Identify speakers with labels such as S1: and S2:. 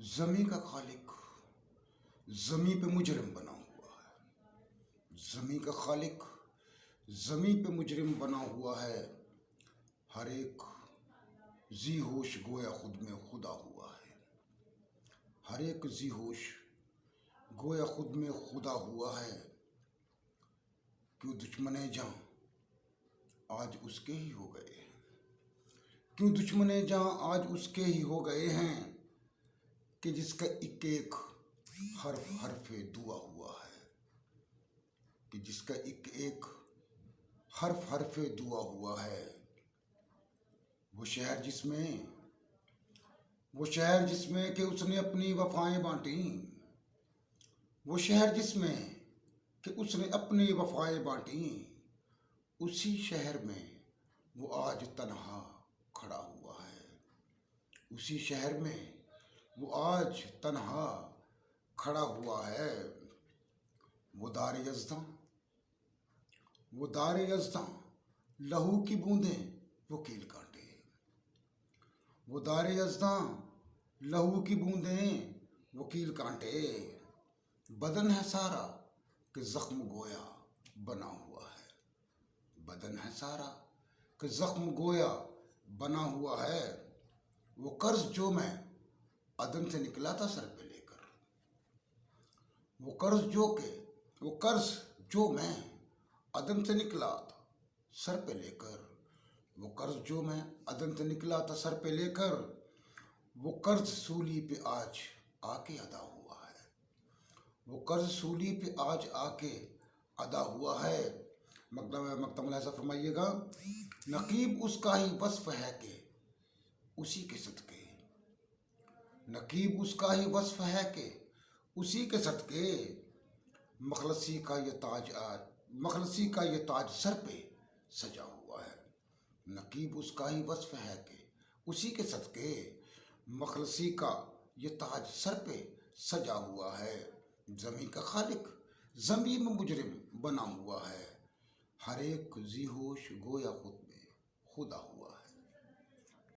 S1: زمیں کا خالق زمیں پہ مجرم بنا ہوا ہے۔ زمیں کا خالق زمیں پہ مجرم بنا ہوا ہے۔ ہر ایک ذی ہوش گویا خود میں خدا ہوا ہے۔ ہر ایک ذی ہوش گویا خود میں خدا ہوا ہے۔ کیوں دشمن جاں آج اس کے ہی ہو گئے ہیں۔ کیوں دشمن جاں آج اس کے ہی ہو گئے ہیں کہ جس کا ایک ایک حرف حرف دعا ہوا ہے۔ کہ جس کا ایک ایک حرف حرف دعا ہوا ہے۔ وہ شہر جس میں کہ اس نے اپنی وفائیں بانٹیں۔ وہ شہر جس میں کہ اس نے اپنی وفائیں بانٹیں۔ اسی شہر میں وہ آج تنہا کھڑا ہوا ہے۔ اسی شہر میں وہ آج تنہا کھڑا ہوا ہے۔ وہ دار یزداں لہو کی بوندیں وہ کیل کانٹے۔ وہ دار یزداں لہو کی بوندیں وہ کیل کانٹے۔ بدن ہے سارا کہ زخم گویا بنا ہوا ہے۔ بدن ہے سارا کہ زخم گویا بنا ہوا ہے۔ وہ قرض جو میں عدن سے نکلا تھا سر پہ لے کر۔ وہ قرض جو میں عدن سے نکلا تھا سر پہ لے کر۔ وہ قرض جو میں عدن سے نکلا تھا سر پہ لے کر۔ وہ قرض سولی پہ آج آ کے ادا ہوا ہے۔ وہ قرض سولی پہ آج آ کے ادا ہوا ہے۔ مکتب ملاحظہ فرمائیے گا۔ نقیب اس کا ہی وصف ہے کہ اسی کے صدقے۔ نقیب اس کا ہی وصف ہے کہ اسی کے صدقے مخلصی کا یہ تاج سر پہ سجا ہوا ہے۔ نقیب اس کا ہی وصف ہے کہ اسی کے صدقے مخلصی کا یہ تاج سر پہ سجا ہوا ہے۔ زمیں کا خالق زمیں میں مجرم بنا ہوا ہے۔ ہر ایک ذی ہوش گویا خود میں خدا ہوا ہے۔